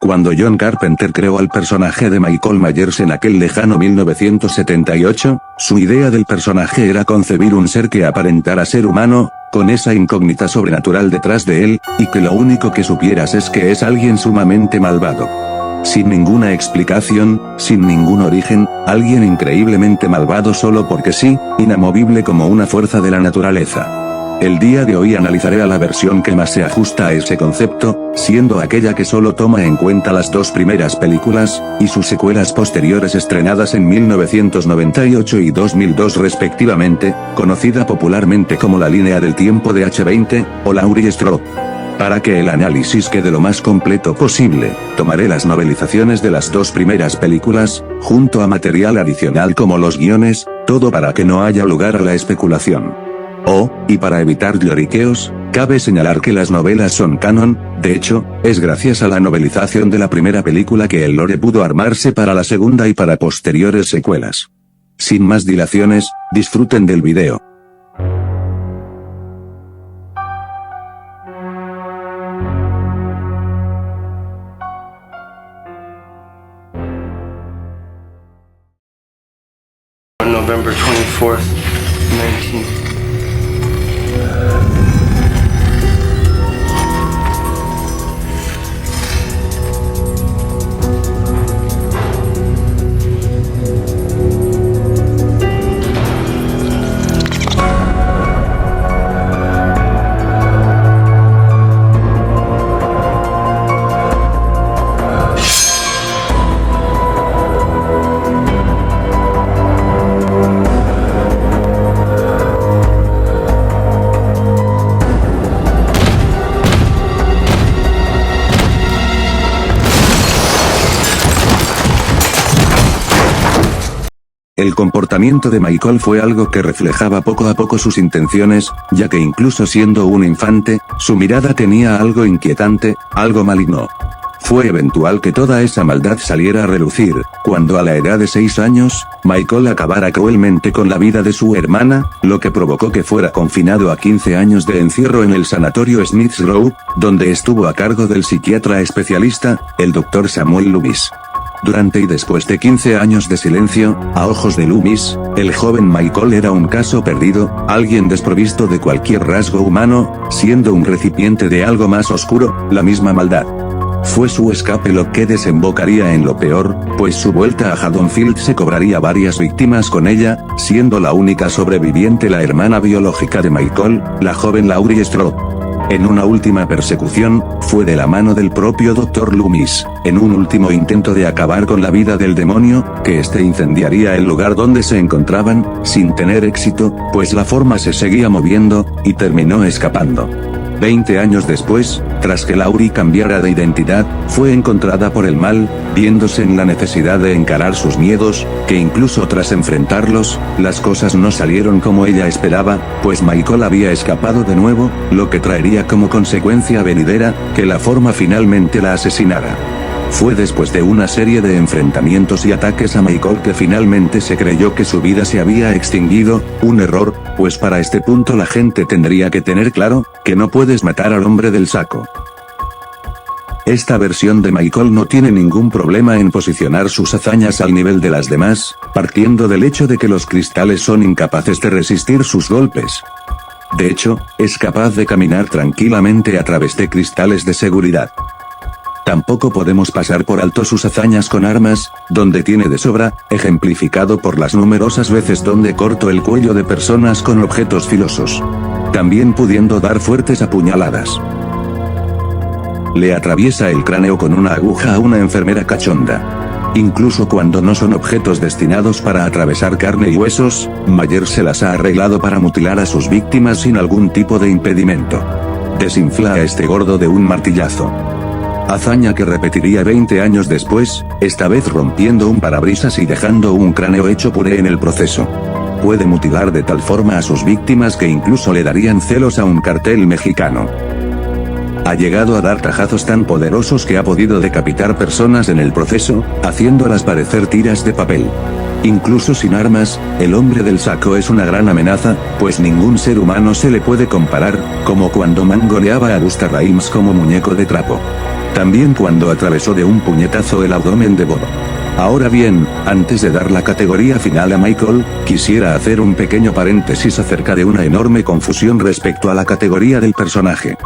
Cuando John Carpenter creó al personaje de Michael Myers en aquel lejano 1978, su idea del personaje era concebir un ser que aparentara ser humano, con esa incógnita sobrenatural detrás de él, y que lo único que supieras es que es alguien sumamente malvado. Sin ninguna explicación, sin ningún origen, alguien increíblemente malvado solo porque sí, inamovible como una fuerza de la naturaleza. El día de hoy analizaré a la versión que más se ajusta a ese concepto, siendo aquella que solo toma en cuenta las dos primeras películas, y sus secuelas posteriores estrenadas en 1998 y 2002 respectivamente, conocida popularmente como la línea del tiempo de H20, o Laurie Strode. Para que el análisis quede lo más completo posible, tomaré las novelizaciones de las dos primeras películas, junto a material adicional como los guiones, todo para que no haya lugar a la especulación. Y para evitar lloriqueos, cabe señalar que las novelas son canon, de hecho, es gracias a la novelización de la primera película que el lore pudo armarse para la segunda y para posteriores secuelas. Sin más dilaciones, disfruten del video. On November 24th, 19... El comportamiento de Michael fue algo que reflejaba poco a poco sus intenciones, ya que incluso siendo un infante, su mirada tenía algo inquietante, algo maligno. Fue eventual que toda esa maldad saliera a relucir, cuando a la edad de 6 años, Michael acabara cruelmente con la vida de su hermana, lo que provocó que fuera confinado a 15 años de encierro en el sanatorio Smith's Grove, donde estuvo a cargo del psiquiatra especialista, el Dr. Samuel Loomis. Durante y después de 15 años de silencio, a ojos de Loomis, el joven Michael era un caso perdido, alguien desprovisto de cualquier rasgo humano, siendo un recipiente de algo más oscuro, la misma maldad. Fue su escape lo que desembocaría en lo peor, pues su vuelta a Haddonfield se cobraría varias víctimas con ella, siendo la única sobreviviente la hermana biológica de Michael, la joven Laurie Strode. En una última persecución, fue de la mano del propio Dr. Loomis, en un último intento de acabar con la vida del demonio, que este incendiaría el lugar donde se encontraban, sin tener éxito, pues la forma se seguía moviendo, y terminó escapando. 20 años después, tras que Laurie cambiara de identidad, fue encontrada por el mal, viéndose en la necesidad de encarar sus miedos, que incluso tras enfrentarlos, las cosas no salieron como ella esperaba, pues Michael había escapado de nuevo, lo que traería como consecuencia venidera, que la forma finalmente la asesinara. Fue después de una serie de enfrentamientos y ataques a Michael que finalmente se creyó que su vida se había extinguido, un error, pues para este punto la gente tendría que tener claro, que no puedes matar al hombre del saco. Esta versión de Michael no tiene ningún problema en posicionar sus hazañas al nivel de las demás, partiendo del hecho de que los cristales son incapaces de resistir sus golpes. De hecho, es capaz de caminar tranquilamente a través de cristales de seguridad. Tampoco podemos pasar por alto sus hazañas con armas, donde tiene de sobra, ejemplificado por las numerosas veces donde cortó el cuello de personas con objetos filosos. También pudiendo dar fuertes apuñaladas. Le atraviesa el cráneo con una aguja a una enfermera cachonda. Incluso cuando no son objetos destinados para atravesar carne y huesos, Myers se las ha arreglado para mutilar a sus víctimas sin algún tipo de impedimento. Desinfla a este gordo de un martillazo. Hazaña que repetiría 20 años después, esta vez rompiendo un parabrisas y dejando un cráneo hecho puré en el proceso. Puede mutilar de tal forma a sus víctimas que incluso le darían celos a un cartel mexicano. Ha llegado a dar tajazos tan poderosos que ha podido decapitar personas en el proceso, haciéndolas parecer tiras de papel. Incluso sin armas, el hombre del saco es una gran amenaza, pues ningún ser humano se le puede comparar, como cuando mangoneaba a Busta Rhymes como muñeco de trapo. También cuando atravesó de un puñetazo el abdomen de Bob. Ahora bien, antes de dar la categoría final a Michael, quisiera hacer un pequeño paréntesis acerca de una enorme confusión respecto a la categoría del personaje.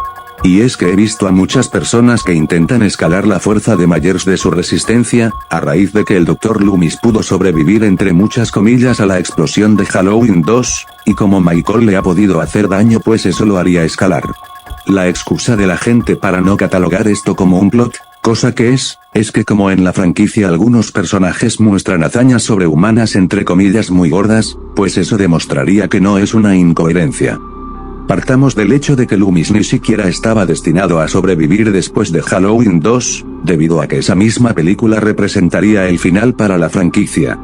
Y es que he visto a muchas personas que intentan escalar la fuerza de Myers de su resistencia, a raíz de que el Dr. Loomis pudo sobrevivir entre muchas comillas a la explosión de Halloween 2, y como Michael le ha podido hacer daño pues eso lo haría escalar. La excusa de la gente para no catalogar esto como un plot, cosa que es que como en la franquicia algunos personajes muestran hazañas sobrehumanas entre comillas muy gordas, pues eso demostraría que no es una incoherencia. Partamos del hecho de que Loomis ni siquiera estaba destinado a sobrevivir después de Halloween 2, debido a que esa misma película representaría el final para la franquicia.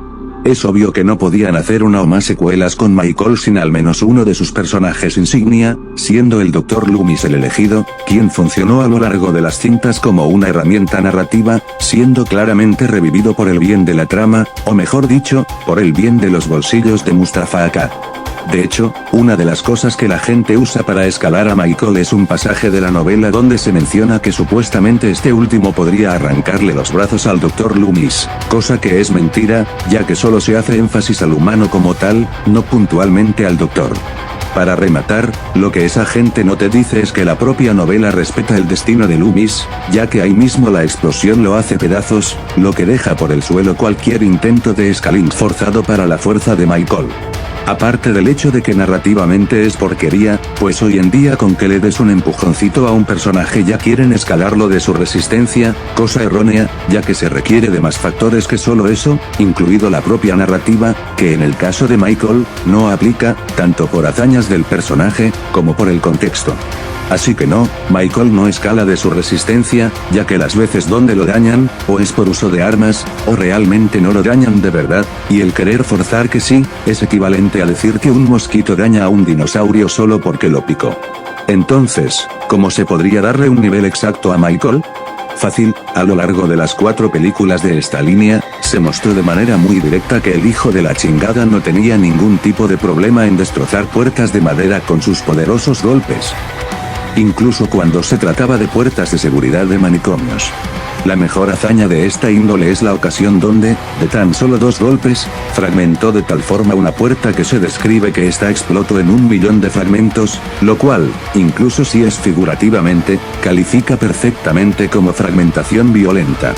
Es obvio que no podían hacer una o más secuelas con Michael sin al menos uno de sus personajes insignia, siendo el Dr. Loomis el elegido, quien funcionó a lo largo de las cintas como una herramienta narrativa, siendo claramente revivido por el bien de la trama, o mejor dicho, por el bien de los bolsillos de Mustafa Akkad. De hecho, una de las cosas que la gente usa para escalar a Michael es un pasaje de la novela donde se menciona que supuestamente este último podría arrancarle los brazos al Dr. Loomis, cosa que es mentira, ya que solo se hace énfasis al humano como tal, no puntualmente al Doctor. Para rematar, lo que esa gente no te dice es que la propia novela respeta el destino de Loomis, ya que ahí mismo la explosión lo hace pedazos, lo que deja por el suelo cualquier intento de escaling forzado para la fuerza de Michael. Aparte del hecho de que narrativamente es porquería, pues hoy en día con que le des un empujoncito a un personaje ya quieren escalarlo de su resistencia, cosa errónea, ya que se requiere de más factores que solo eso, incluido la propia narrativa, que en el caso de Michael, no aplica, tanto por hazañas del personaje, como por el contexto. Así que no, Michael no escala de su resistencia, ya que las veces donde lo dañan, o es por uso de armas, o realmente no lo dañan de verdad, y el querer forzar que sí, es equivalente a decir que un mosquito daña a un dinosaurio solo porque lo picó. Entonces, ¿cómo se podría darle un nivel exacto a Michael? Fácil, a lo largo de las 4 películas de esta línea, se mostró de manera muy directa que el hijo de la chingada no tenía ningún tipo de problema en destrozar puertas de madera con sus poderosos golpes. Incluso cuando se trataba de puertas de seguridad de manicomios. La mejor hazaña de esta índole es la ocasión donde, de tan solo 2 golpes, fragmentó de tal forma una puerta que se describe que esta explotó en 1.000.000 de fragmentos, lo cual, incluso si es figurativamente, califica perfectamente como fragmentación violenta.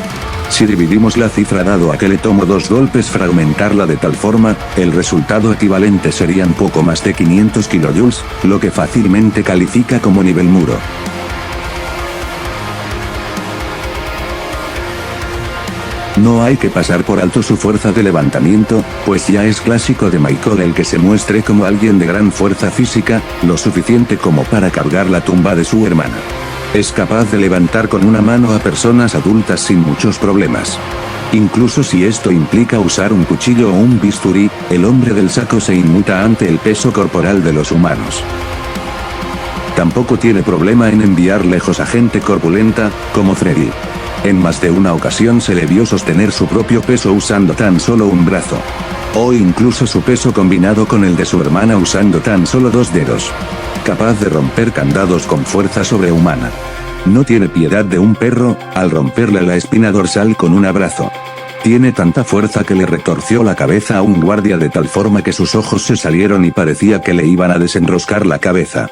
Si dividimos la cifra dado a que le tomó 2 golpes fragmentarla de tal forma, el resultado equivalente serían poco más de 500 kilojoules, lo que fácilmente califica como nivel muro. No hay que pasar por alto su fuerza de levantamiento, pues ya es clásico de Michael el que se muestre como alguien de gran fuerza física, lo suficiente como para cargar la tumba de su hermana. Es capaz de levantar con una mano a personas adultas sin muchos problemas. Incluso si esto implica usar un cuchillo o un bisturí, el hombre del saco se inmuta ante el peso corporal de los humanos. Tampoco tiene problema en enviar lejos a gente corpulenta, como Freddy. En más de una ocasión se le vio sostener su propio peso usando tan solo un brazo. O incluso su peso combinado con el de su hermana usando tan solo 2 dedos. Capaz de romper candados con fuerza sobrehumana. No tiene piedad de un perro, al romperle la espina dorsal con un abrazo. Tiene tanta fuerza que le retorció la cabeza a un guardia de tal forma que sus ojos se salieron y parecía que le iban a desenroscar la cabeza.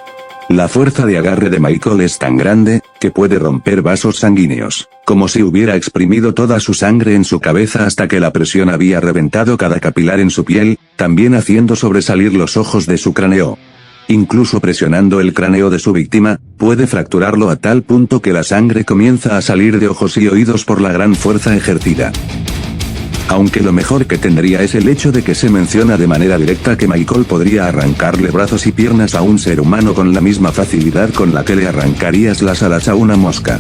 La fuerza de agarre de Michael es tan grande, que puede romper vasos sanguíneos, como si hubiera exprimido toda su sangre en su cabeza hasta que la presión había reventado cada capilar en su piel, también haciendo sobresalir los ojos de su cráneo. Incluso presionando el cráneo de su víctima, puede fracturarlo a tal punto que la sangre comienza a salir de ojos y oídos por la gran fuerza ejercida. Aunque lo mejor que tendría es el hecho de que se menciona de manera directa que Michael podría arrancarle brazos y piernas a un ser humano con la misma facilidad con la que le arrancarías las alas a una mosca.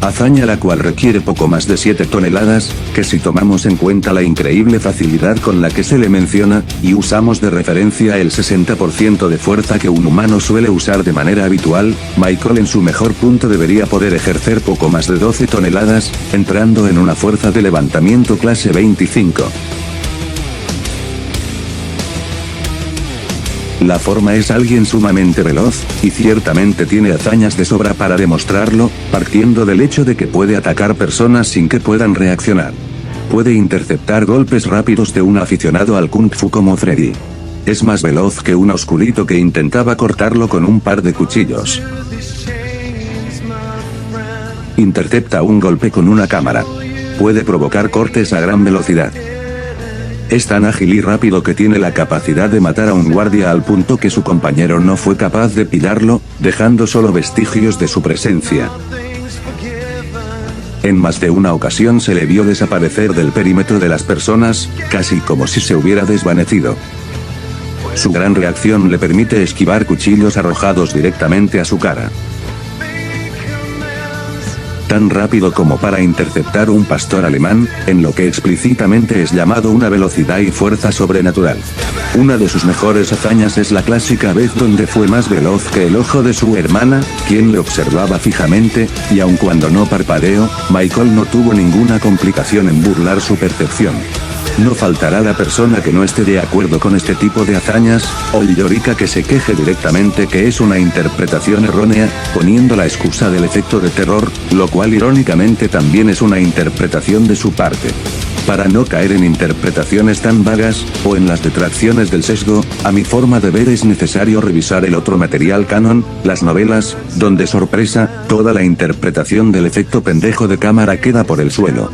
Hazaña la cual requiere poco más de 7 toneladas, que si tomamos en cuenta la increíble facilidad con la que se le menciona, y usamos de referencia el 60% de fuerza que un humano suele usar de manera habitual, Michael en su mejor punto debería poder ejercer poco más de 12 toneladas, entrando en una fuerza de levantamiento clase 25. La forma es alguien sumamente veloz, y ciertamente tiene hazañas de sobra para demostrarlo, partiendo del hecho de que puede atacar personas sin que puedan reaccionar. Puede interceptar golpes rápidos de un aficionado al Kung Fu como Freddy. Es más veloz que un oscurito que intentaba cortarlo con un par de cuchillos. Intercepta un golpe con una cámara. Puede provocar cortes a gran velocidad. Es tan ágil y rápido que tiene la capacidad de matar a un guardia al punto que su compañero no fue capaz de pillarlo, dejando solo vestigios de su presencia. En más de una ocasión se le vio desaparecer del perímetro de las personas, casi como si se hubiera desvanecido. Su gran reacción le permite esquivar cuchillos arrojados directamente a su cara. Tan rápido como para interceptar un pastor alemán, en lo que explícitamente es llamado una velocidad y fuerza sobrenatural. Una de sus mejores hazañas es la clásica vez donde fue más veloz que el ojo de su hermana, quien le observaba fijamente, y aun cuando no parpadeó, Michael no tuvo ninguna complicación en burlar su percepción. No faltará la persona que no esté de acuerdo con este tipo de hazañas, o llorica que se queje directamente que es una interpretación errónea, poniendo la excusa del efecto de terror, lo cual irónicamente también es una interpretación de su parte. Para no caer en interpretaciones tan vagas, o en las detracciones del sesgo, a mi forma de ver es necesario revisar el otro material canon, las novelas, donde sorpresa, toda la interpretación del efecto pendejo de cámara queda por el suelo.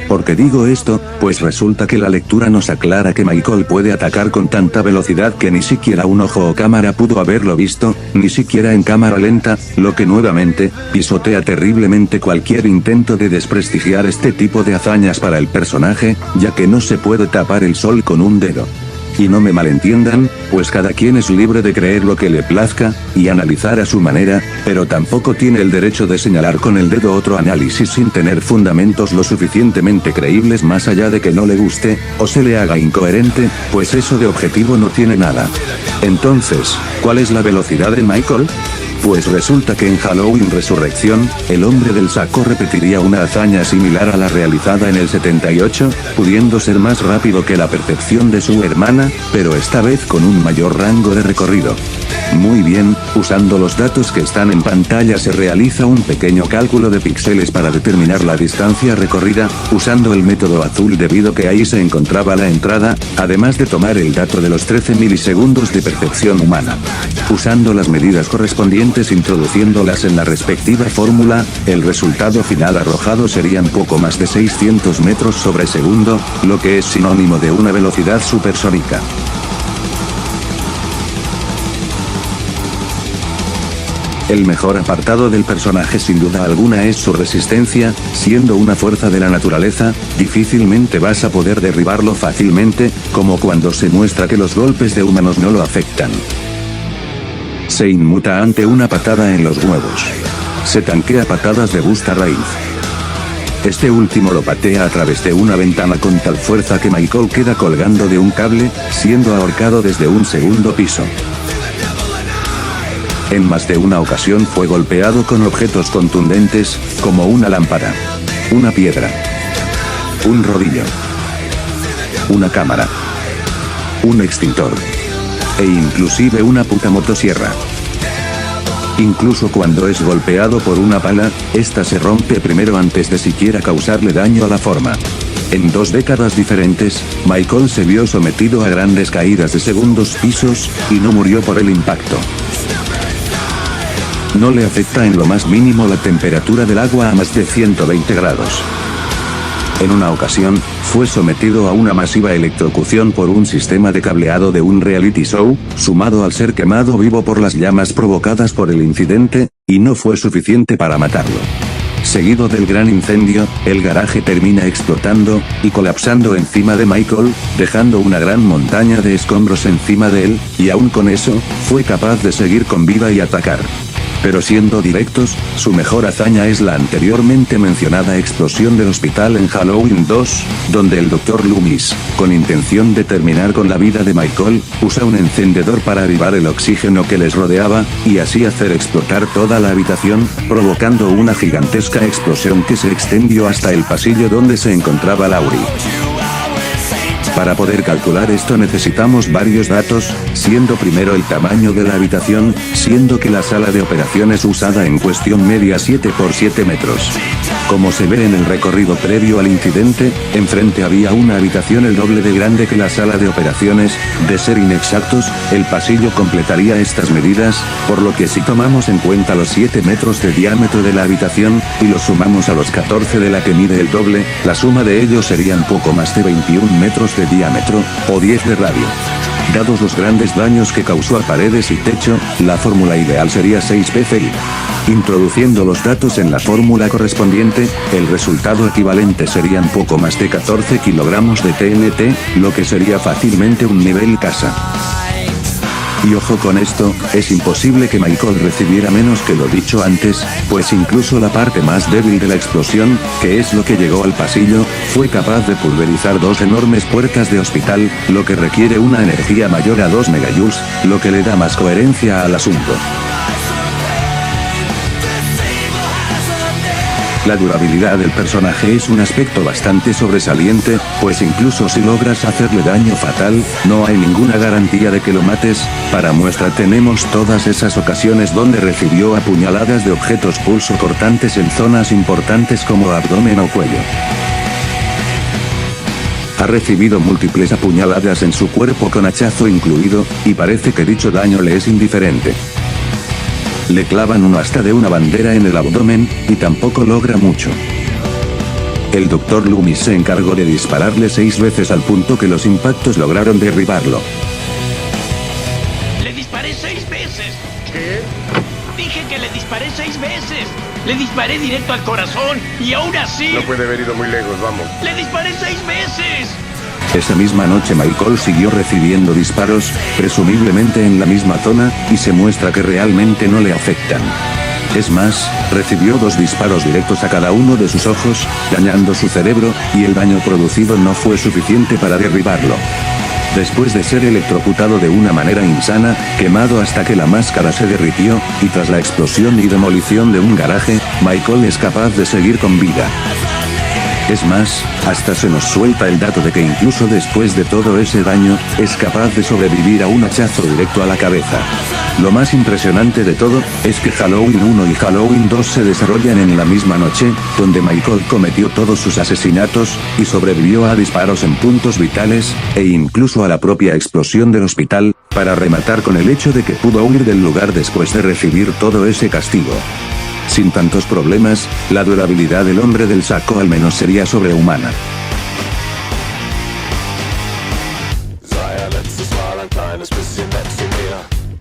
¿Por qué digo esto? Pues resulta que la lectura nos aclara que Michael puede atacar con tanta velocidad que ni siquiera un ojo o cámara pudo haberlo visto, ni siquiera en cámara lenta, lo que nuevamente, pisotea terriblemente cualquier intento de desprestigiar este tipo de hazañas para el personaje, ya que no se puede tapar el sol con un dedo. Y no me malentiendan, pues cada quien es libre de creer lo que le plazca, y analizar a su manera, pero tampoco tiene el derecho de señalar con el dedo otro análisis sin tener fundamentos lo suficientemente creíbles más allá de que no le guste, o se le haga incoherente, pues eso de objetivo no tiene nada. Entonces, ¿cuál es la velocidad de Michael? Pues resulta que en Halloween Resurrección, el hombre del saco repetiría una hazaña similar a la realizada en el 78, pudiendo ser más rápido que la percepción de su hermana, pero esta vez con un mayor rango de recorrido. Muy bien, usando los datos que están en pantalla se realiza un pequeño cálculo de píxeles para determinar la distancia recorrida, usando el método azul debido que ahí se encontraba la entrada, además de tomar el dato de los 13 milisegundos de percepción humana. Usando las medidas correspondientes introduciéndolas en la respectiva fórmula, el resultado final arrojado serían poco más de 600 metros sobre segundo, lo que es sinónimo de una velocidad supersónica. El mejor apartado del personaje sin duda alguna es su resistencia, siendo una fuerza de la naturaleza, difícilmente vas a poder derribarlo fácilmente, como cuando se muestra que los golpes de humanos no lo afectan. Se inmuta ante una patada en los huevos. Se tanquea patadas de Busta Raíz. Este último lo patea a través de una ventana con tal fuerza que Michael queda colgando de un cable, siendo ahorcado desde un segundo piso. En más de una ocasión fue golpeado con objetos contundentes, como una lámpara, una piedra, un rodillo, una cámara, un extintor, e inclusive una puta motosierra. Incluso cuando es golpeado por una pala, esta se rompe primero antes de siquiera causarle daño a la forma. En 2 décadas diferentes, Michael se vio sometido a grandes caídas de segundos pisos, y no murió por el impacto. No le afecta en lo más mínimo la temperatura del agua a más de 120 grados. En una ocasión, fue sometido a una masiva electrocución por un sistema de cableado de un reality show, sumado al ser quemado vivo por las llamas provocadas por el incidente, y no fue suficiente para matarlo. Seguido del gran incendio, el garaje termina explotando, y colapsando encima de Michael, dejando una gran montaña de escombros encima de él, y aún con eso, fue capaz de seguir con vida y atacar. Pero siendo directos, su mejor hazaña es la anteriormente mencionada explosión del hospital en Halloween 2, donde el Dr. Loomis, con intención de terminar con la vida de Michael, usa un encendedor para avivar el oxígeno que les rodeaba, y así hacer explotar toda la habitación, provocando una gigantesca explosión que se extendió hasta el pasillo donde se encontraba Laurie. Para poder calcular esto necesitamos varios datos, siendo primero el tamaño de la habitación, siendo que la sala de operaciones usada en cuestión media 7 por 7 metros. Como se ve en el recorrido previo al incidente, enfrente había una habitación el doble de grande que la sala de operaciones. De ser inexactos, el pasillo completaría estas medidas, por lo que si tomamos en cuenta los 7 metros de diámetro de la habitación, y los sumamos a los 14 de la que mide el doble, la suma de ellos serían poco más de 21 metros de diámetro, o 10 de radio. Dados los grandes daños que causó a paredes y techo, la fórmula ideal sería 6 PCI. Introduciendo los datos en la fórmula correspondiente, el resultado equivalente serían poco más de 14 kilogramos de TNT, lo que sería fácilmente un nivel casa. Y ojo con esto, es imposible que Michael recibiera menos que lo dicho antes, pues incluso la parte más débil de la explosión, que es lo que llegó al pasillo, fue capaz de pulverizar dos enormes puertas de hospital, lo que requiere una energía mayor a 2 megajoules, lo que le da más coherencia al asunto. La durabilidad del personaje es un aspecto bastante sobresaliente, pues incluso si logras hacerle daño fatal, no hay ninguna garantía de que lo mates. Para muestra tenemos todas esas ocasiones donde recibió apuñaladas de objetos pulso cortantes en zonas importantes como abdomen o cuello. Ha recibido múltiples apuñaladas en su cuerpo con hachazo incluido, y parece que dicho daño le es indiferente. Le clavan uno hasta de una bandera en el abdomen, y tampoco logra mucho. El Dr. Loomis se encargó de dispararle 6 veces al punto que los impactos lograron derribarlo. ¡Le disparé 6 veces! ¿Qué? Dije que le disparé 6 veces. Le disparé directo al corazón, y aún así... No puede haber ido muy lejos, vamos. ¡Le disparé 6 veces! Esa misma noche Michael siguió recibiendo disparos, presumiblemente en la misma zona, y se muestra que realmente no le afectan. Es más, recibió 2 disparos directos a cada uno de sus ojos, dañando su cerebro, y el daño producido no fue suficiente para derribarlo. Después de ser electrocutado de una manera insana, quemado hasta que la máscara se derritió, y tras la explosión y demolición de un garaje, Michael es capaz de seguir con vida. Es más, hasta se nos suelta el dato de que incluso después de todo ese daño, es capaz de sobrevivir a un hachazo directo a la cabeza. Lo más impresionante de todo, es que Halloween 1 y Halloween 2 se desarrollan en la misma noche, donde Michael cometió todos sus asesinatos, y sobrevivió a disparos en puntos vitales, e incluso a la propia explosión del hospital, para rematar con el hecho de que pudo huir del lugar después de recibir todo ese castigo. Sin tantos problemas, la durabilidad del hombre del saco al menos sería sobrehumana.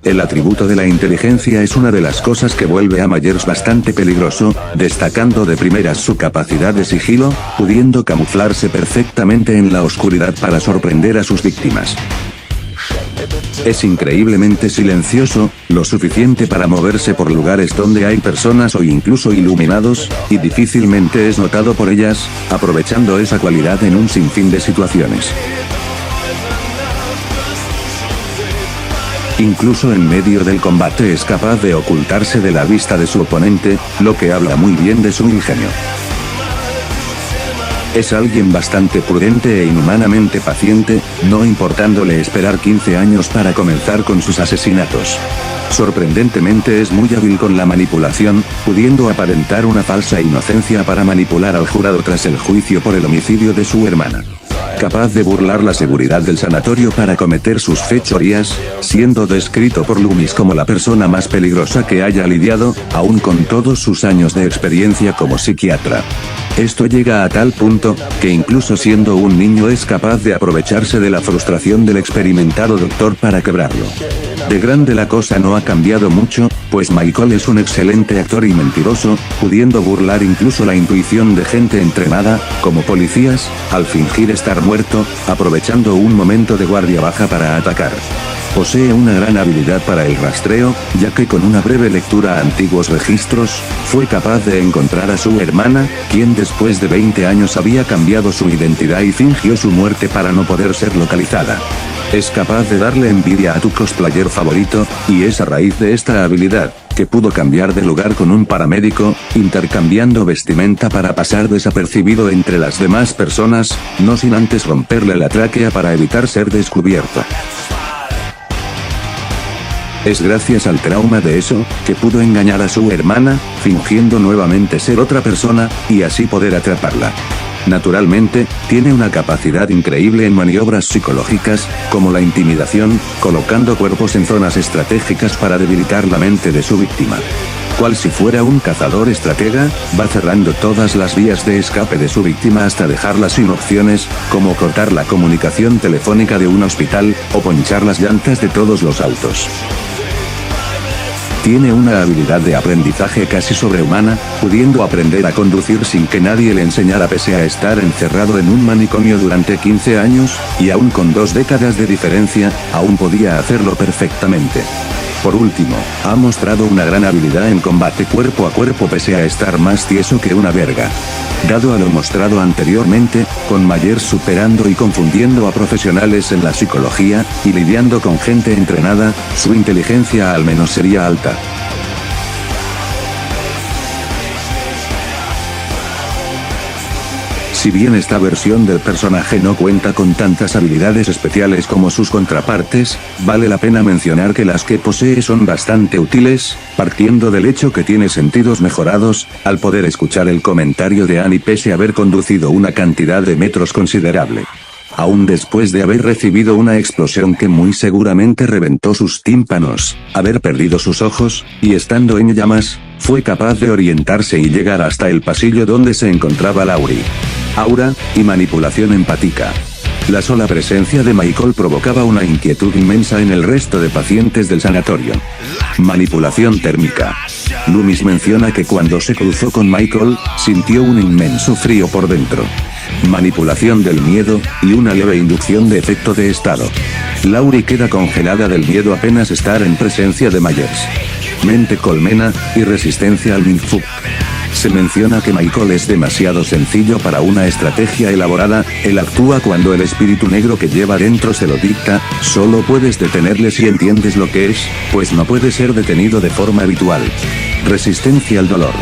El atributo de la inteligencia es una de las cosas que vuelve a Myers bastante peligroso, destacando de primeras su capacidad de sigilo, pudiendo camuflarse perfectamente en la oscuridad para sorprender a sus víctimas. Es increíblemente silencioso, lo suficiente para moverse por lugares donde hay personas o incluso iluminados, y difícilmente es notado por ellas, aprovechando esa cualidad en un sinfín de situaciones. Incluso en medio del combate es capaz de ocultarse de la vista de su oponente, lo que habla muy bien de su ingenio. Es alguien bastante prudente e inhumanamente paciente, no importándole esperar 15 años para comenzar con sus asesinatos. Sorprendentemente es muy hábil con la manipulación, pudiendo aparentar una falsa inocencia para manipular al jurado tras el juicio por el homicidio de su hermana. Capaz de burlar la seguridad del sanatorio para cometer sus fechorías, siendo descrito por Loomis como la persona más peligrosa que haya lidiado, aún con todos sus años de experiencia como psiquiatra. Esto llega a tal punto, que incluso siendo un niño es capaz de aprovecharse de la frustración del experimentado doctor para quebrarlo. De grande la cosa no ha cambiado mucho, pues Michael es un excelente actor y mentiroso, pudiendo burlar incluso la intuición de gente entrenada, como policías, al fingir estar muerto, aprovechando un momento de guardia baja para atacar. Posee una gran habilidad para el rastreo, ya que con una breve lectura a antiguos registros, fue capaz de encontrar a su hermana, quien después de 20 años había cambiado su identidad y fingió su muerte para no poder ser localizada. Es capaz de darle envidia a tu cosplayer favorito, y es a raíz de esta habilidad, que pudo cambiar de lugar con un paramédico, intercambiando vestimenta para pasar desapercibido entre las demás personas, no sin antes romperle la tráquea para evitar ser descubierto. Es gracias al trauma de eso, que pudo engañar a su hermana, fingiendo nuevamente ser otra persona, y así poder atraparla. Naturalmente, tiene una capacidad increíble en maniobras psicológicas, como la intimidación, colocando cuerpos en zonas estratégicas para debilitar la mente de su víctima. Cual si fuera un cazador estratega, va cerrando todas las vías de escape de su víctima hasta dejarla sin opciones, como cortar la comunicación telefónica de un hospital, o ponchar las llantas de todos los autos. Tiene una habilidad de aprendizaje casi sobrehumana, pudiendo aprender a conducir sin que nadie le enseñara pese a estar encerrado en un manicomio durante 15 años, y aún con 2 décadas de diferencia, aún podía hacerlo perfectamente. Por último, ha mostrado una gran habilidad en combate cuerpo a cuerpo pese a estar más tieso que una verga. Dado a lo mostrado anteriormente, con Myers superando y confundiendo a profesionales en la psicología, y lidiando con gente entrenada, su inteligencia al menos sería alta. Si bien esta versión del personaje no cuenta con tantas habilidades especiales como sus contrapartes, vale la pena mencionar que las que posee son bastante útiles, partiendo del hecho que tiene sentidos mejorados, al poder escuchar el comentario de Annie pese a haber conducido una cantidad de metros considerable. Aún después de haber recibido una explosión que muy seguramente reventó sus tímpanos, haber perdido sus ojos, y estando en llamas, fue capaz de orientarse y llegar hasta el pasillo donde se encontraba Laurie. Aura, y manipulación empática. La sola presencia de Michael provocaba una inquietud inmensa en el resto de pacientes del sanatorio. Manipulación térmica. Loomis menciona que cuando se cruzó con Michael, sintió un inmenso frío por dentro. Manipulación del miedo, y una leve inducción de efecto de estado. Laurie queda congelada del miedo apenas estar en presencia de Myers. Mente colmena, y resistencia al Mindfuck. Se menciona que Michael es demasiado sencillo para una estrategia elaborada, él actúa cuando el espíritu negro que lleva dentro se lo dicta, solo puedes detenerle si entiendes lo que es, pues no puede ser detenido de forma habitual. Resistencia al dolor.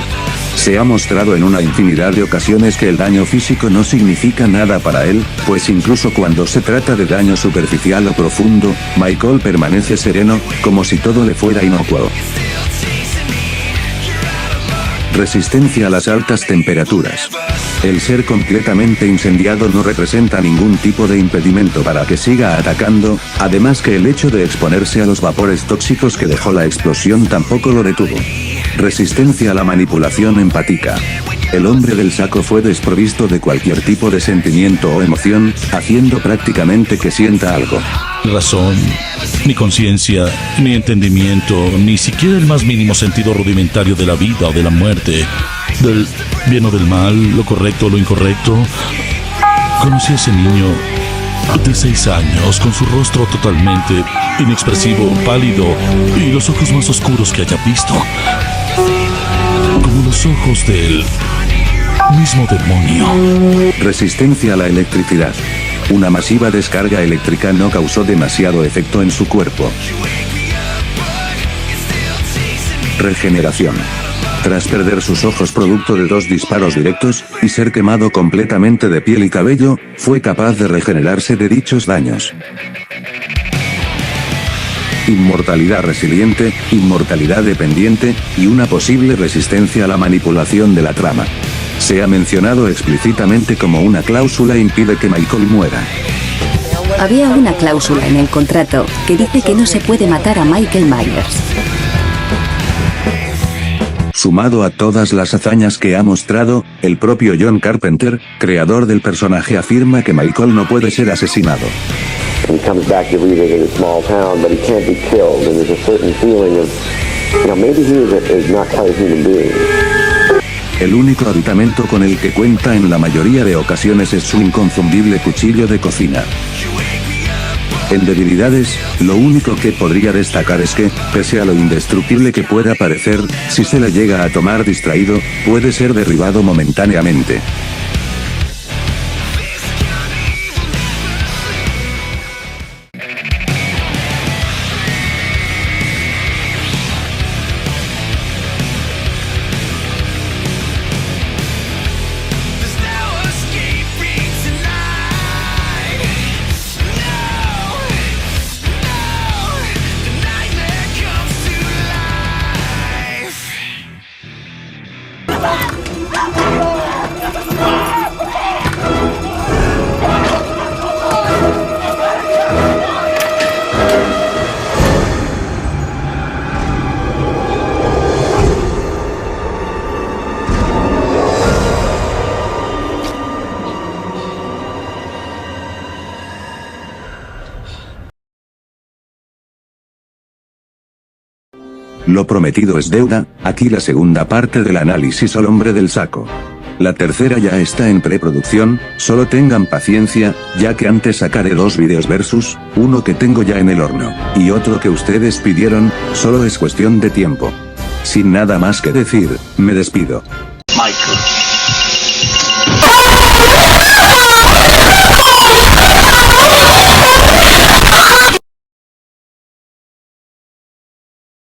Se ha mostrado en una infinidad de ocasiones que el daño físico no significa nada para él, pues incluso cuando se trata de daño superficial o profundo, Michael permanece sereno, como si todo le fuera inocuo. Resistencia a las altas temperaturas. El ser completamente incendiado no representa ningún tipo de impedimento para que siga atacando, además que el hecho de exponerse a los vapores tóxicos que dejó la explosión tampoco lo detuvo. Resistencia a la manipulación empática. El hombre del saco fue desprovisto de cualquier tipo de sentimiento o emoción, haciendo prácticamente que sienta algo. Razón, ni conciencia, ni entendimiento, ni siquiera el más mínimo sentido rudimentario de la vida o de la muerte, del bien o del mal, lo correcto o lo incorrecto. Conocí a ese niño de 6 años, con su rostro totalmente inexpresivo, pálido, y los ojos más oscuros que haya visto, como los ojos del mismo demonio. Resistencia a la electricidad. Una masiva descarga eléctrica no causó demasiado efecto en su cuerpo. Regeneración. Tras perder sus ojos producto de 2 disparos directos, y ser quemado completamente de piel y cabello, fue capaz de regenerarse de dichos daños. Inmortalidad resiliente, inmortalidad dependiente, y una posible resistencia a la manipulación de la trama. Se ha mencionado explícitamente como una cláusula impide que Michael muera. Había una cláusula en el contrato que dice que no se puede matar a Michael Myers. Sumado a todas las hazañas que ha mostrado, el propio John Carpenter, creador del personaje, afirma que Michael no puede ser asesinado. He comes back to revisit a small town, but he can't be killed, and there's a certain feeling of, maybe he is not quite a human being. El único aditamento con el que cuenta en la mayoría de ocasiones es su inconfundible cuchillo de cocina. En debilidades, lo único que podría destacar es que, pese a lo indestructible que pueda parecer, si se le llega a tomar distraído, puede ser derribado momentáneamente. Lo prometido es deuda, aquí la segunda parte del análisis al hombre del saco. La tercera ya está en preproducción, solo tengan paciencia, ya que antes sacaré 2 videos versus, uno que tengo ya en el horno, y otro que ustedes pidieron, solo es cuestión de tiempo. Sin nada más que decir, me despido. Michael.